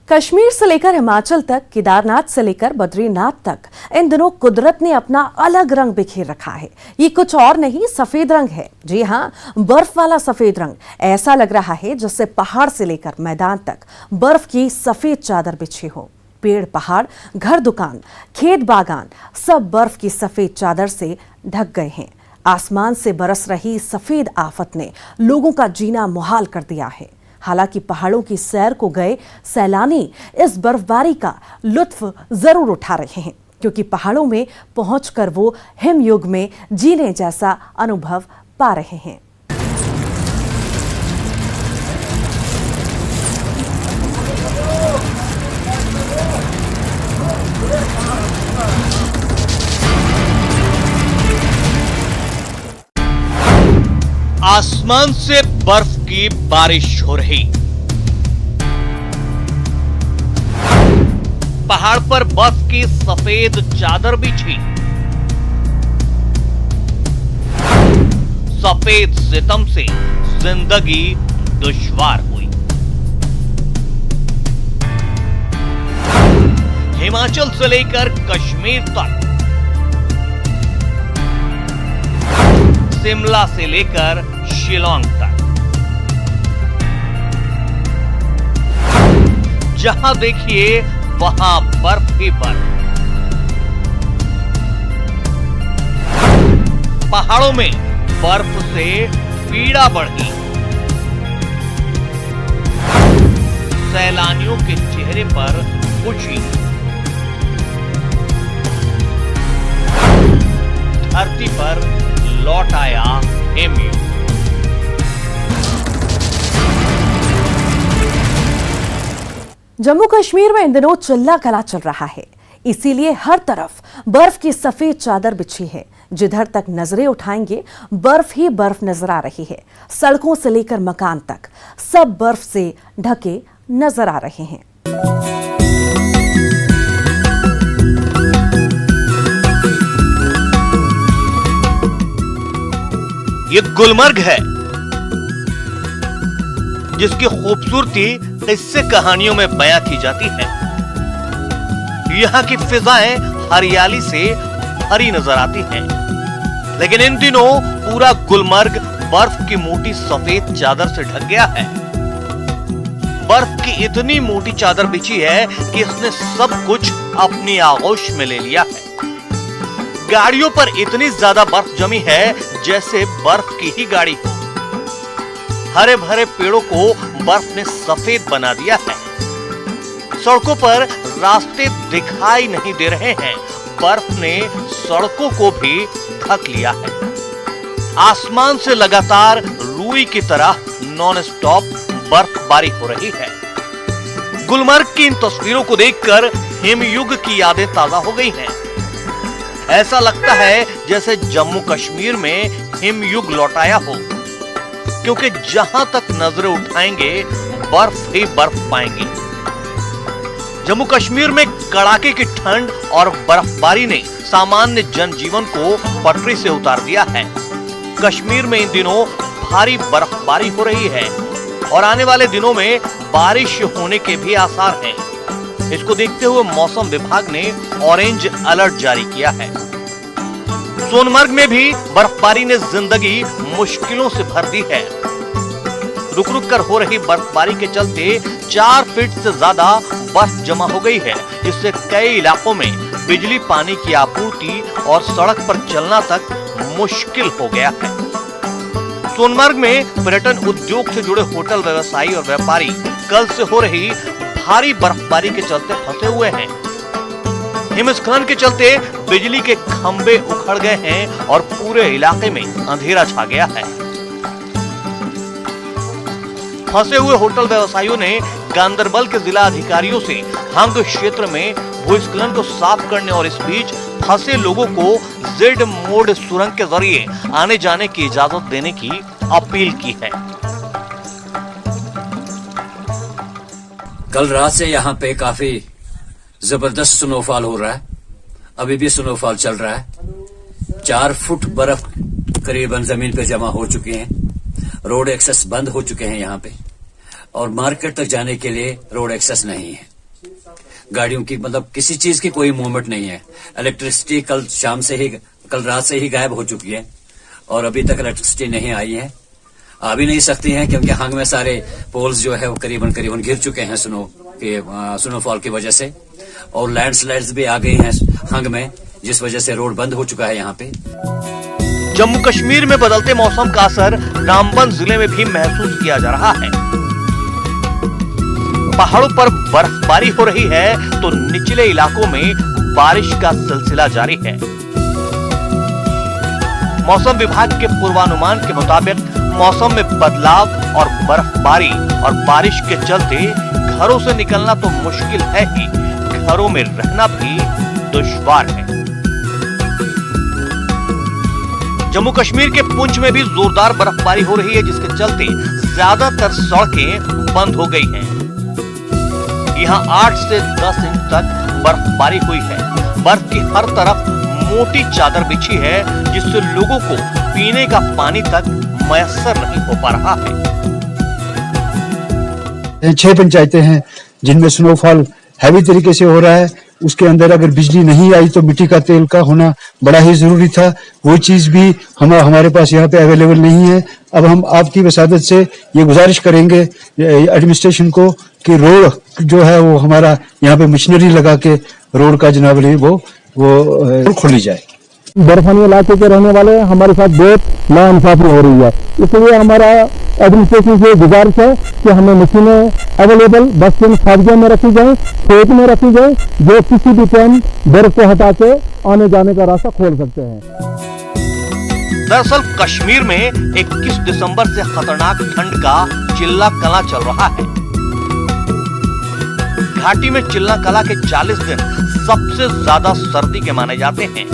कश्मीर से लेकर हिमाचल तक, केदारनाथ से लेकर बद्रीनाथ तक इन दिनों कुदरत ने अपना अलग रंग बिखेर रखा है। ये कुछ और नहीं, सफेद रंग है। जी हां, बर्फ वाला सफेद रंग। ऐसा लग रहा है जैसे पहाड़ से लेकर मैदान तक बर्फ की सफेद चादर बिछी हो। पेड़, पहाड़, घर, दुकान, खेत, बागान सब बर्फ की सफेद चादर से ढक गए हैं। आसमान से बरस रही सफेद आफत ने लोगों का जीना मुहाल कर दिया है। हालांकि पहाड़ों की सैर को गए सैलानी इस बर्फबारी का लुत्फ जरूर उठा रहे हैं, क्योंकि पहाड़ों में पहुंचकर वो हिमयुग में जीने जैसा अनुभव पा रहे हैं। आसमान से बर्फ की बारिश हो रही, पहाड़ पर बर्फ की सफेद चादर बिछी, सफेद सितम से जिंदगी दुश्वार हुई। हिमाचल से लेकर कश्मीर तक, शिमला से लेकर शिलांग तक, जहां देखिए वहां बर्फ ही बर्फ। पहाड़ों में बर्फ से पीड़ा बढ़ी, सैलानियों के चेहरे पर खुशी। धरती पर लौट आया हिमयुग। जम्मू कश्मीर में इन दिनों चिल्ला कला चल रहा है, इसीलिए हर तरफ बर्फ की सफेद चादर बिछी है। जिधर तक नजरें उठाएंगे बर्फ ही बर्फ नजर आ रही है। सड़कों से लेकर मकान तक सब बर्फ से ढके नजर आ रहे हैं। ये गुलमर्ग है, जिसकी खूबसूरती किस्से कहानियों में बयां की जाती है। यहाँ की फिजाएं हरियाली से भरी नजर आती हैं, लेकिन इन दिनों पूरा गुलमर्ग बर्फ की मोटी सफेद चादर से ढक गया है। बर्फ की इतनी मोटी चादर बिछी है कि इसने सब कुछ अपनी आगोश में ले लिया है। गाड़ियों पर इतनी ज्यादा बर्फ जमी है जैसे बर्फ की ही गाड़ी हो। हरे भरे पेड़ों को बर्फ ने सफेद बना दिया है। सड़कों पर रास्ते दिखाई नहीं दे रहे हैं, बर्फ ने सड़कों को भी ढक लिया है। आसमान से लगातार रुई की तरह नॉन स्टॉप बर्फबारी हो रही है। गुलमर्ग की इन तस्वीरों को देखकर हिमयुग की यादें ताजा हो गई हैं। ऐसा लगता है जैसे जम्मू कश्मीर में हिमयुग लौटाया हो, क्योंकि जहां तक नजरें उठाएंगे बर्फ ही बर्फ पाएंगे। जम्मू कश्मीर में कड़ाके की ठंड और बर्फबारी ने सामान्य जनजीवन को पटरी से उतार दिया है। कश्मीर में इन दिनों भारी बर्फबारी हो रही है और आने वाले दिनों में बारिश होने के भी आसार हैं। इसको देखते हुए मौसम विभाग ने ऑरेंज अलर्ट जारी किया है। सोनमर्ग में भी बर्फबारी ने जिंदगी मुश्किलों से भर दी है। रुक रुक कर हो रही बर्फबारी के चलते 4 फीट से ज्यादा बर्फ जमा हो गई है, जिससे कई इलाकों में बिजली, पानी की आपूर्ति और सड़क पर चलना तक मुश्किल हो गया है। सोनमर्ग में पर्यटन उद्योग से जुड़े होटल व्यवसायी और व्यापारी कल से हो रही भारी बर्फबारी के चलते फंसे हुए हैं। हिमस्खलन के चलते बिजली के खंभे उखड़ गए हैं और पूरे इलाके में अंधेरा छा गया है। फंसे हुए होटल व्यवसायियों ने गांदरबल के जिला अधिकारियों से हंग क्षेत्र में भूस्खलन को साफ करने और इस बीच फंसे लोगों को जेड मोड सुरंग के जरिए आने जाने की इजाजत देने की अपील की है। कल रात से यहाँ पे काफी जबरदस्त स्नोफॉल हो रहा है। अभी भी स्नोफॉल चल रहा है। 4 फुट बर्फ करीबन जमीन पे जमा हो चुके हैं। रोड एक्सेस बंद हो चुके हैं यहाँ पे, और मार्केट तक जाने के लिए रोड एक्सेस नहीं है। गाड़ियों की मतलब किसी चीज की कोई मूवमेंट नहीं है। इलेक्ट्रिसिटी कल रात से ही गायब हो चुकी है और अभी तक इलेक्ट्रिसिटी नहीं आई है। आ भी नहीं सकती है क्योंकि हंग में सारे पोल्स जो है वो करीबन गिर चुके हैं स्नोफॉल की वजह से, और लैंडस्लाइड्स भी आ गई हैं हंग में, जिस वजह से रोड बंद हो चुका है यहाँ पे। जम्मू कश्मीर में बदलते मौसम का असर रामबन जिले में भी महसूस किया जा रहा है। पहाड़ों पर बर्फबारी हो रही है तो निचले इलाकों में बारिश का सिलसिला जारी है। मौसम विभाग के पूर्वानुमान के मुताबिक मौसम में बदलाव और बर्फबारी और बारिश के चलते घरों से निकलना तो मुश्किल है ही, घरों में रहना भी दुश्वार है। जम्मू कश्मीर के पुंछ में भी जोरदार बर्फबारी हो रही है, जिसके चलते ज्यादातर सड़कें बंद हो गई हैं। यहाँ 8 से 10 इंच तक बर्फबारी हुई है। बर्फ की हर तरफ मोटी चादर बिछी है, जिससे लोगों को पीने का पानी तक मयस्सर नहीं हो पा रहा है। 6 पंचायतें हैं जिनमें स्नोफॉल हैवी तरीके से हो रहा है। उसके अंदर अगर बिजली नहीं आई तो मिट्टी का तेल का होना बड़ा ही जरूरी था। वो चीज भी हमारे पास यहाँ पे अवेलेबल नहीं है। अब हम आपकी वसादत से ये गुजारिश करेंगे एडमिनिस्ट्रेशन को कि रोड जो है वो हमारा यहाँ पे मशीनरी लगा के रोड का जनाब वो खोली जाए। बर्फानी इलाके के रहने वाले हमारे साथ बहुत नाइंसाफी हो रही है, इसलिए हमारा एडमिनिस्ट्रेशन से गुजारिश है कि हमें मशीनें अवेलेबल बस स्टैंड फाजिया में रखी जाए, खेत में रखी जाए, जो किसी भी टाइम बर्फ को हटा के आने जाने का रास्ता खोल सकते हैं। दरअसल कश्मीर में 21 दिसंबर से खतरनाक ठंड का चिल्ला कला चल रहा है। घाटी में चिल्ला कला के 40 दिन सबसे ज्यादा सर्दी के माने जाते हैं।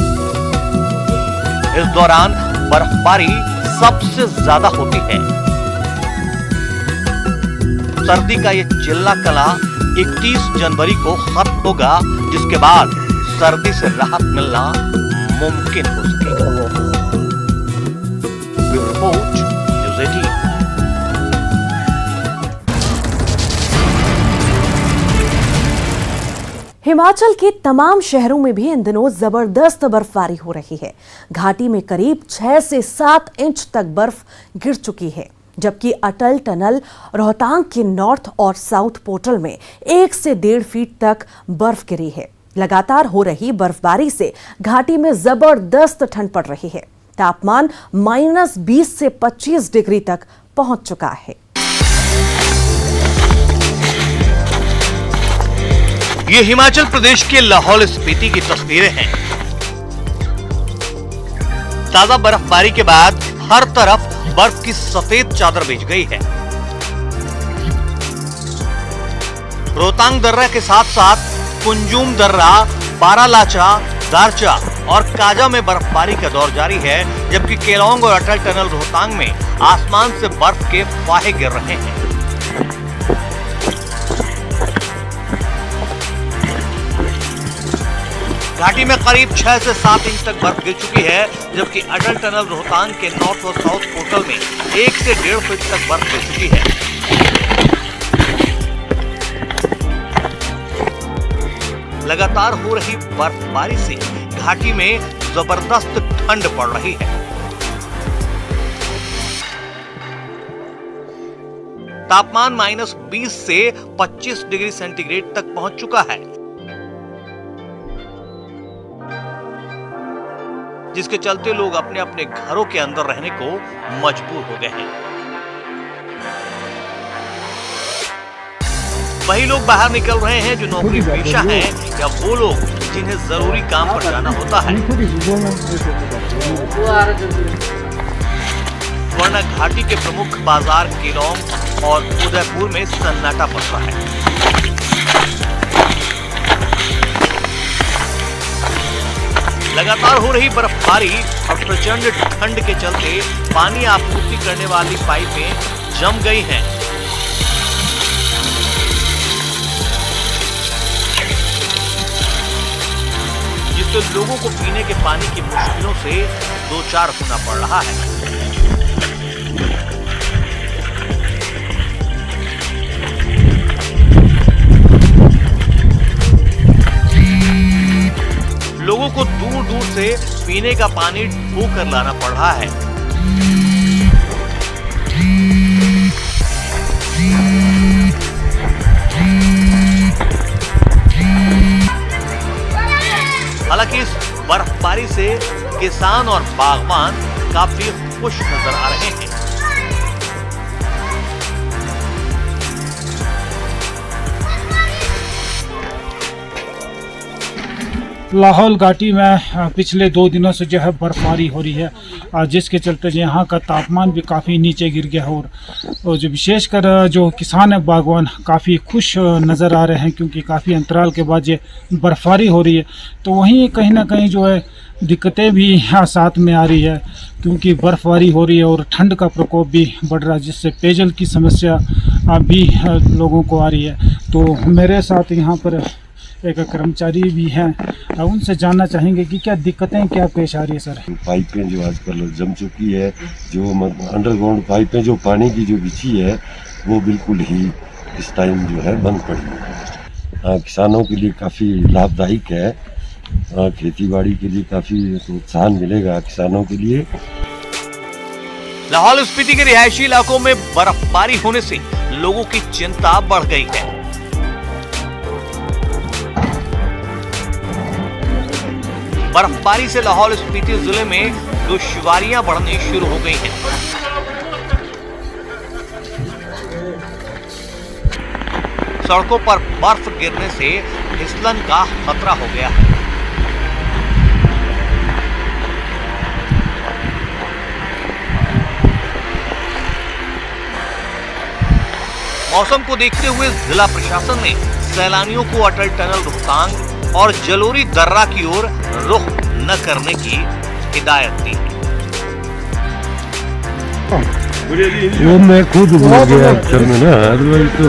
इस दौरान बर्फबारी सबसे ज्यादा होती है। सर्दी का ये चिल्ला कला 31 जनवरी को खत्म होगा, जिसके बाद सर्दी से राहत मिलना मुमकिन हो सकेगा। Bureau report, news 18। हिमाचल के तमाम शहरों में भी इन दिनों जबरदस्त बर्फबारी हो रही है। घाटी में करीब 6 से 7 इंच तक बर्फ गिर चुकी है, जबकि अटल टनल रोहतांग के नॉर्थ और साउथ पोर्टल में 1 से 1.5 फीट तक बर्फ गिरी है। लगातार हो रही बर्फबारी से घाटी में जबरदस्त ठंड पड़ रही है। तापमान -20 से 25 डिग्री तक पहुंच चुका है। ये हिमाचल प्रदेश के लाहौल स्पीति की तस्वीरें हैं। ताजा बर्फबारी के बाद हर तरफ बर्फ की सफेद चादर बिछ गई है। रोहतांग दर्रा के साथ साथ कुंजुम दर्रा, बारालाचा, दारचा और काजा में बर्फबारी का दौर जारी है, जबकि केलोंग और अटल टनल रोहतांग में आसमान से बर्फ के फाहे गिर रहे हैं। घाटी में करीब 6 से 7 इंच तक बर्फ गिर चुकी है, जबकि अटल टनल रोहतांग के नॉर्थ और साउथ पोर्टल में 1 से 1.5 फीट तक बर्फ गिर चुकी है। लगातार हो रही बर्फबारी से घाटी में जबरदस्त ठंड पड़ रही है। तापमान -20 से 25 डिग्री सेंटीग्रेड तक पहुंच चुका है, जिसके चलते लोग अपने अपने घरों के अंदर रहने को मजबूर हो गए हैं। वही लोग बाहर निकल रहे हैं जो नौकरी पेशा हैं या वो लोग जिन्हें जरूरी काम पर जाना होता है, वरना घाटी के प्रमुख बाजार केलोंग और उदयपुर में सन्नाटा पसरा है। लगातार हो रही बर्फबारी और प्रचंड ठंड के चलते पानी आपूर्ति करने वाली पाइपें जम गई हैं। जिससे लोगों को पीने के पानी की मुश्किलों से दो चार होना पड़ रहा है। से पीने का पानी ढो कर लाना पड़ रहा है। हालांकि इस बर्फबारी से किसान और बागवान काफी खुश नजर आ रहे हैं। लाहौल घाटी में पिछले 2 दिनों से जो है बर्फबारी हो रही है, जिसके चलते जो यहाँ का तापमान भी काफ़ी नीचे गिर गया है और जो विशेषकर जो किसान है बागवान काफ़ी खुश नज़र आ रहे हैं, क्योंकि काफ़ी अंतराल के बाद ये बर्फबारी हो रही है। तो वहीं कहीं ना कहीं जो है दिक्कतें भी साथ में आ रही है, क्योंकि बर्फबारी हो रही है और ठंड का प्रकोप भी बढ़ रहा है, जिससे पेयजल की समस्या भी लोगों को आ रही है। तो मेरे साथ यहाँ पर एक कर्मचारी भी हैं, उनसे जानना चाहेंगे कि क्या दिक्कतें क्या पेश आ रही है सर। पाइपें जो आजकल जम चुकी है, जो अंडरग्राउंड पाइपें जो पानी की जो बिछी है वो बिल्कुल ही इस टाइम जो है बंद पड़ी है। किसानों के लिए काफ़ी लाभदायक है, खेती बाड़ी के लिए काफ़ी प्रोत्साहन मिलेगा किसानों के लिए। लाहौल स्पीति के रिहायशी इलाकों में बर्फबारी होने से लोगों की चिंता बढ़ गई है। बर्फबारी से लाहौल स्पीति जिले में दुश्वारियां बढ़नी शुरू हो गई हैं। सड़कों पर बर्फ गिरने से फिसलन का खतरा हो गया है। मौसम को देखते हुए जिला प्रशासन ने सैलानियों को अटल टनल रोहतांग और जलोरी दर्रा की ओर रुख न करने की हिदायत दी। वो मैं खुद भूल गया अक्षर में ना, तो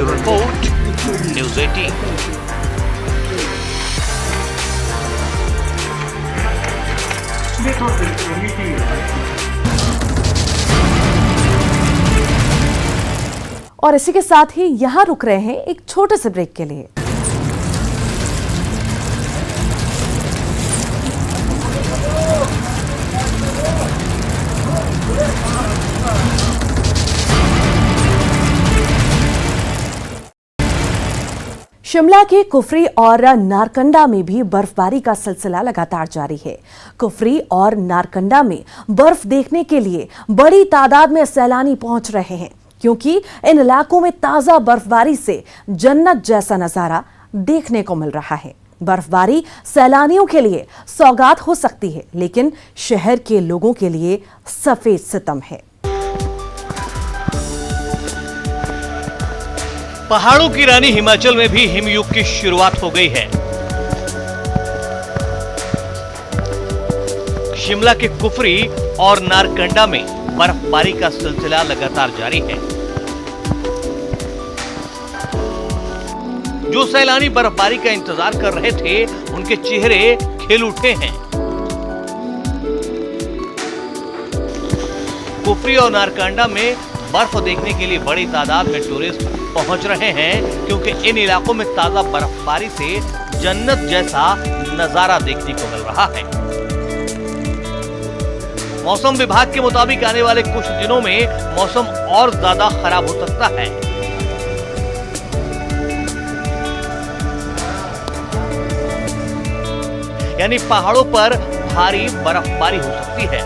रिपोर्ट न्यूज़ 18। और इसी के साथ ही यहां रुक रहे हैं एक छोटे से ब्रेक के लिए। शिमला के कुफरी और नारकंडा में भी बर्फबारी का सिलसिला लगातार जारी है। कुफरी और नारकंडा में बर्फ देखने के लिए बड़ी तादाद में सैलानी पहुंच रहे हैं, क्योंकि इन इलाकों में ताजा बर्फबारी से जन्नत जैसा नजारा देखने को मिल रहा है। बर्फबारी सैलानियों के लिए सौगात हो सकती है, लेकिन शहर के लोगों के लिए सफेद सितम है। पहाड़ों की रानी हिमाचल में भी हिमयुग की शुरुआत हो गई है। शिमला के कुफरी और नारकंडा में बर्फबारी का सिलसिला लगातार जारी है। जो सैलानी बर्फबारी का इंतजार कर रहे थे, उनके चेहरे खिल उठे हैं। कुफरी और नारकंडा में बर्फ देखने के लिए बड़ी तादाद में टूरिस्ट पहुंच रहे हैं, क्योंकि इन इलाकों में ताजा बर्फबारी से जन्नत जैसा नजारा देखने को मिल रहा है। मौसम विभाग के मुताबिक आने वाले कुछ दिनों में मौसम और ज्यादा खराब हो सकता है। यानी पहाड़ों पर भारी बर्फबारी हो सकती है।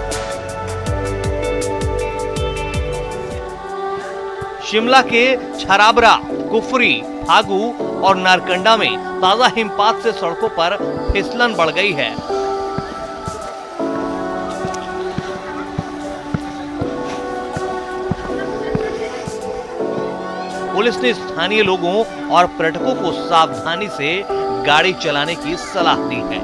शिमला के छराबरा, कुफरी, फागू और नारकंडा में ताजा हिमपात से सड़कों पर फिसलन बढ़ गई है। पुलिस ने स्थानीय लोगों और पर्यटकों को सावधानी से गाड़ी चलाने की सलाह दी है।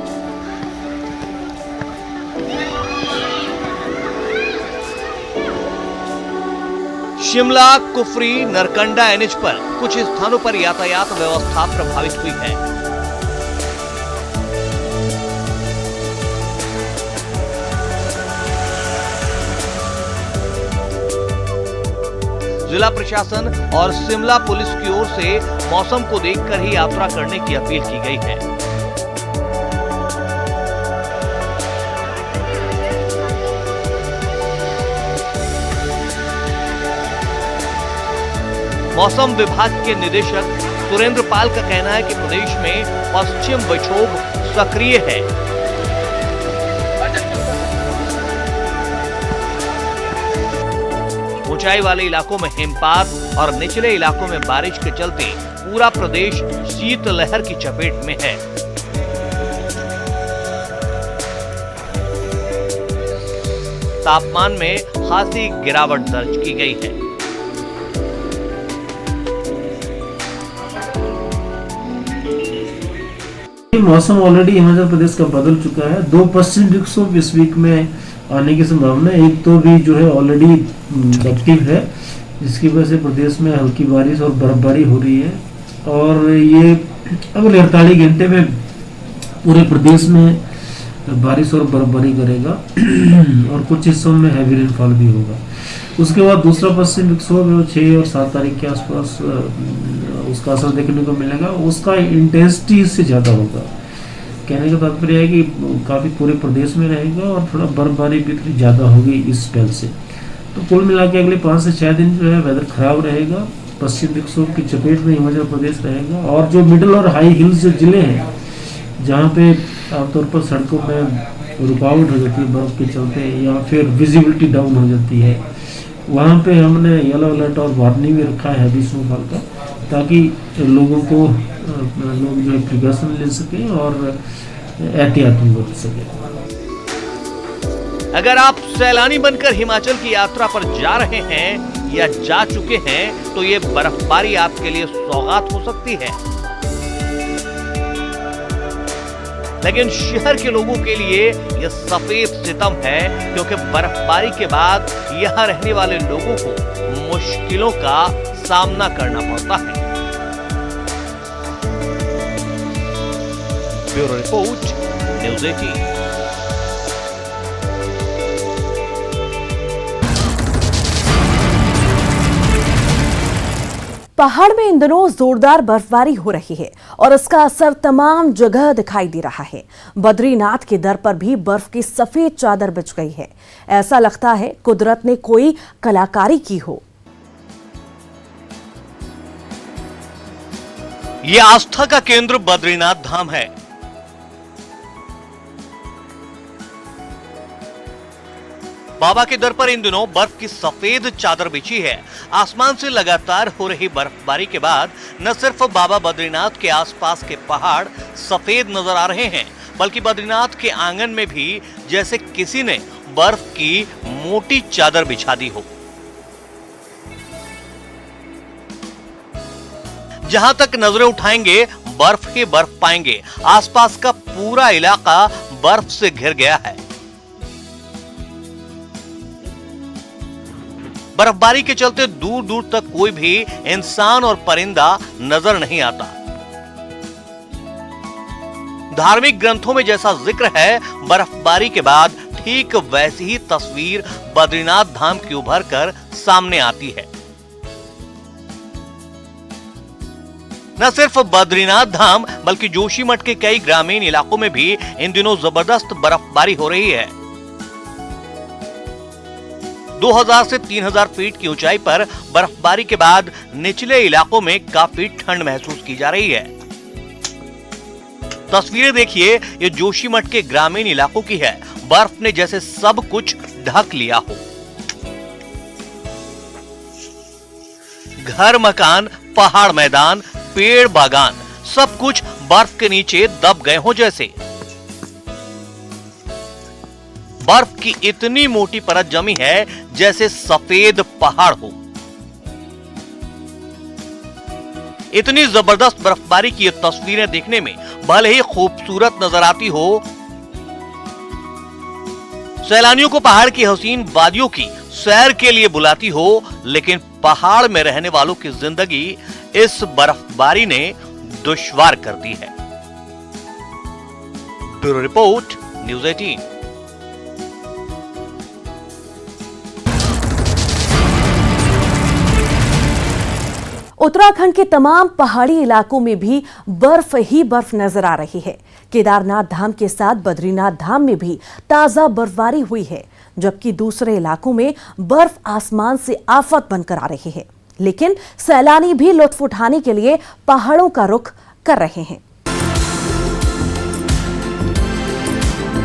शिमला, कुफरी, नारकंडा एनएच पर कुछ स्थानों पर यातायात व्यवस्था प्रभावित हुई है। जिला प्रशासन और शिमला पुलिस की ओर से मौसम को देखकर ही यात्रा करने की अपील की गई है। मौसम विभाग के निदेशक सुरेंद्र पाल का कहना है कि प्रदेश में पश्चिम विक्षोभ सक्रिय है। ऊंचाई वाले इलाकों में हिमपात और निचले इलाकों में बारिश के चलते पूरा प्रदेश शीतलहर की चपेट में है। तापमान में खासी गिरावट दर्ज की गई है। मौसम ऑलरेडी हिमाचल प्रदेश का बदल चुका है। 2 पश्चिम विक्षोभ इस वीक में आने की संभावना है। एक तो भी जो है ऑलरेडी एक्टिव है, जिसकी वजह से प्रदेश में हल्की बारिश और बर्फबारी हो रही है और ये अगले 48 घंटे में पूरे प्रदेश में बारिश और बर्फबारी करेगा और कुछ हिस्सों में हैवी रेनफॉल भी होगा। उसके बाद दूसरा पश्चिम विक्षोभ 6 और 7 तारीख के आसपास उसका असर देखने को मिलेगा। उसका इंटेंसिटी इससे ज़्यादा होगा। कहने का तात्पर्य है कि काफ़ी पूरे प्रदेश में रहेगा और थोड़ा बर्फबारी भी थोड़ी ज़्यादा होगी इस स्पेल से। तो कुल मिला के अगले 5 से 6 दिन जो है वेदर खराब रहेगा। पश्चिम विक्षोभ की चपेट में हिमाचल प्रदेश रहेगा और जो मिडिल और हाई हिल्स जो जिले हैं जहाँ पे आमतौर पर सड़कों में रुकावट हो जाती है बर्फ़ के चलते या फिर विजिबिलिटी डाउन हो जाती है, वहाँ पे हमने येलो अलर्ट और वार्निंग भी रखा है हैवी स्नोफॉल का, ताकि लोग जो है प्रिकॉशन ले सकें और एहतियात बरत सकें। अगर आप सैलानी बनकर हिमाचल की यात्रा पर जा रहे हैं या जा चुके हैं तो ये बर्फबारी आपके लिए सौगात हो सकती है। लेकिन शहर के लोगों के लिए यह सफेद सितम है, क्योंकि बर्फबारी के बाद यहां रहने वाले लोगों को मुश्किलों का सामना करना पड़ता है। Bureau report, news 18। पहाड़ में इन दिनों जोरदार बर्फबारी हो रही है और इसका असर तमाम जगह दिखाई दे रहा है। बद्रीनाथ के दर पर भी बर्फ की सफेद चादर बिछ गई है। ऐसा लगता है कुदरत ने कोई कलाकारी की हो। ये आस्था का केंद्र बद्रीनाथ धाम है। बाबा के दर पर इन दिनों बर्फ की सफेद चादर बिछी है। आसमान से लगातार हो रही बर्फबारी के बाद न सिर्फ बाबा बद्रीनाथ के आसपास के पहाड़ सफेद नजर आ रहे हैं, बल्कि बद्रीनाथ के आंगन में भी जैसे किसी ने बर्फ की मोटी चादर बिछा दी हो। जहां तक नजरें उठाएंगे बर्फ ही बर्फ पाएंगे। आसपास का पूरा इलाका बर्फ से घिर गया है। बर्फबारी के चलते दूर दूर तक कोई भी इंसान और परिंदा नजर नहीं आता। धार्मिक ग्रंथों में जैसा जिक्र है, बर्फबारी के बाद ठीक वैसी ही तस्वीर बद्रीनाथ धाम की उभर कर सामने आती है। न सिर्फ बद्रीनाथ धाम बल्कि जोशीमठ के कई ग्रामीण इलाकों में भी इन दिनों जबरदस्त बर्फबारी हो रही है। 2000 से 3000 फीट की ऊंचाई पर बर्फबारी के बाद निचले इलाकों में काफी ठंड महसूस की जा रही है। तस्वीरें देखिए, ये जोशीमठ के ग्रामीण इलाकों की है। बर्फ ने जैसे सब कुछ ढक लिया हो। घर, मकान, पहाड़, मैदान, पेड़, बागान, सब कुछ बर्फ के नीचे दब गए हो जैसे। बर्फ की इतनी मोटी परत जमी है जैसे सफेद पहाड़ हो। इतनी जबरदस्त बर्फबारी की ये तस्वीरें देखने में भले ही खूबसूरत नजर आती हो, सैलानियों को पहाड़ की हसीन वादियों की सैर के लिए बुलाती हो, लेकिन पहाड़ में रहने वालों की जिंदगी इस बर्फबारी ने दुश्वार कर दी है। Bureau report, news 18। उत्तराखंड के तमाम पहाड़ी इलाकों में भी बर्फ ही बर्फ नजर आ रही है। केदारनाथ धाम के साथ बद्रीनाथ धाम में भी ताजा बर्फबारी हुई है, जबकि दूसरे इलाकों में बर्फ आसमान से आफत बनकर आ रही है। लेकिन सैलानी भी लुत्फ उठाने के लिए पहाड़ों का रुख कर रहे हैं।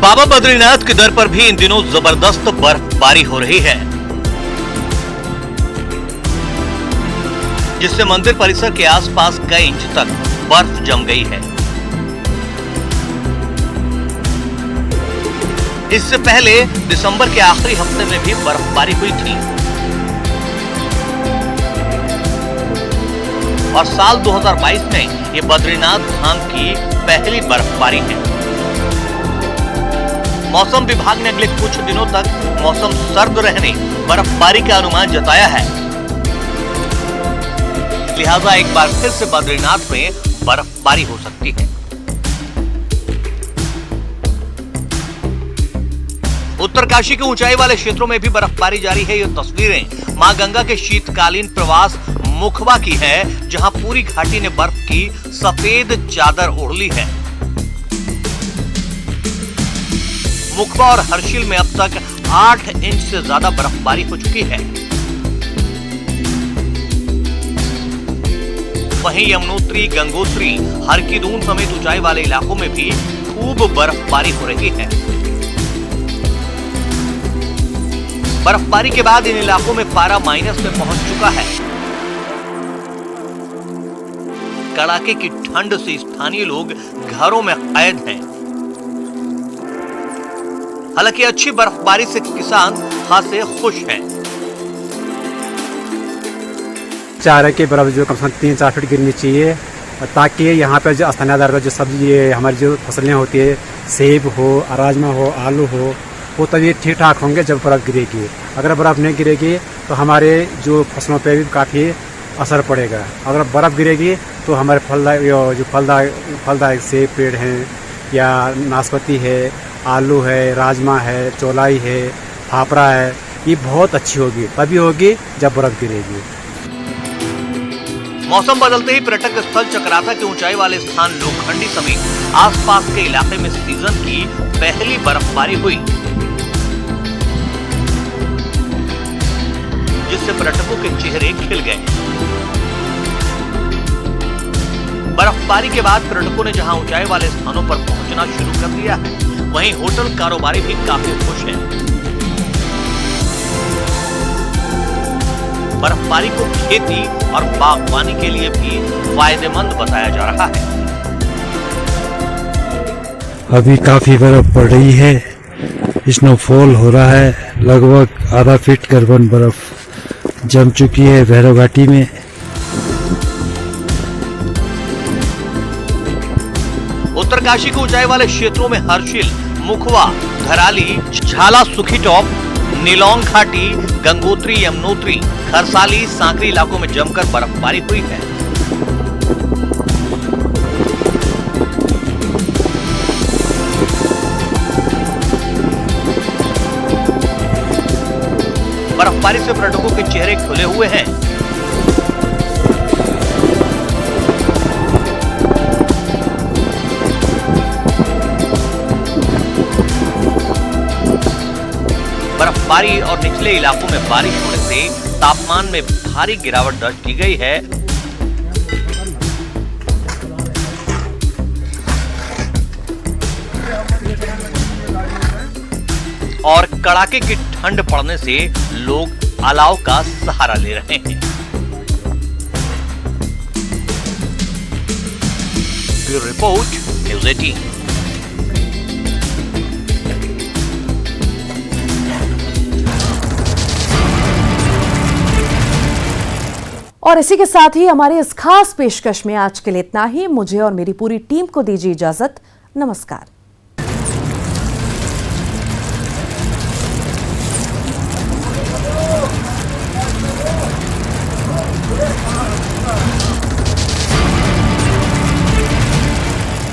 बाबा बद्रीनाथ के दर पर भी इन दिनों जबरदस्त बर्फबारी हो रही है, जिससे मंदिर परिसर के आसपास कई इंच तक बर्फ जम गई है। इससे पहले दिसंबर के आखिरी हफ्ते में भी बर्फबारी हुई थी और साल 2022 में ये बद्रीनाथ धाम की पहली बर्फबारी है। मौसम विभाग ने अगले कुछ दिनों तक मौसम सर्द रहने, बर्फबारी का अनुमान जताया है। लिहाजा एक बार फिर से बद्रीनाथ में बर्फबारी हो सकती है। उत्तरकाशी के ऊंचाई वाले क्षेत्रों में भी बर्फबारी जारी है। ये तस्वीरें मां गंगा के शीतकालीन प्रवास मुखवा की है, जहां पूरी घाटी ने बर्फ की सफेद चादर ओढ़ ली है। मुखवा और हर्षिल में अब तक 8 इंच से ज्यादा बर्फबारी हो चुकी है। वहीं यमुनोत्री, गंगोत्री, हरकीदून समेत ऊंचाई वाले इलाकों में भी खूब बर्फबारी हो रही है। बर्फबारी के बाद इन इलाकों में पारा माइनस में पहुंच चुका है। कड़ाके की ठंड से स्थानीय लोग घरों में कैद हैं। हालांकि अच्छी बर्फबारी से किसान खासे खुश हैं। चाह रहे कि बर्फ जो कम से कम 3-4 फीट गिरनी चाहिए, ताकि यहाँ पे जो स्थानीय आधार पर जो सब्जी हमारी जो फसलें होती है, सेब हो, राजमा हो, आलू हो, वो तभी ठीक ठाक होंगे जब बर्फ़ गिरेगी। अगर बर्फ़ नहीं गिरेगी तो हमारे जो फसलों पे भी काफ़ी असर पड़ेगा। अगर बर्फ़ गिरेगी तो हमारे फलदायक सेब पेड़ हैं या नाशपाती है, आलू है, राजमा है, चौलाई है, फाफड़ा है, ये बहुत अच्छी होगी, तभी होगी जब बर्फ़ गिरेगी। मौसम बदलते ही पर्यटक स्थल चक्राता के ऊंचाई वाले स्थान लोखंडी समेत आसपास के इलाके में सीजन की पहली बर्फबारी हुई, जिससे पर्यटकों के चेहरे खिल गए। बर्फबारी के बाद पर्यटकों ने जहां ऊंचाई वाले स्थानों पर पहुंचना शुरू कर दिया है, वहीं होटल कारोबारी भी काफी खुश हैं। बर्फबारी को खेती और बागवानी के लिए भी फायदेमंद बताया जा रहा है। अभी काफी बर्फ पड़ रही है, स्नोफॉल हो रहा है, लगभग आधा फीट करीबन बर्फ जम चुकी है भैरव घाटी में। उत्तरकाशी के ऊंचाई वाले क्षेत्रों में हर्षिल, मुखवा, धराली, झाला सुखी टॉप, नीलोंग घाटी, गंगोत्री, यमुनोत्री, खरसाली, सांकरी इलाकों में जमकर बर्फबारी हुई है। बर्फबारी से पर्यटकों के चेहरे खुले हुए हैं। बर्फबारी और निचले इलाकों में बारिश होने से तापमान में भारी गिरावट दर्ज की गई है। और कड़ाके की ठंड पड़ने से लोग अलाव का सहारा ले रहे हैं। Bureau report, news 18। और इसी के साथ ही हमारी इस खास पेशकश में आज के लिए इतना ही। मुझे और मेरी पूरी टीम को दीजिए इजाजत। नमस्कार।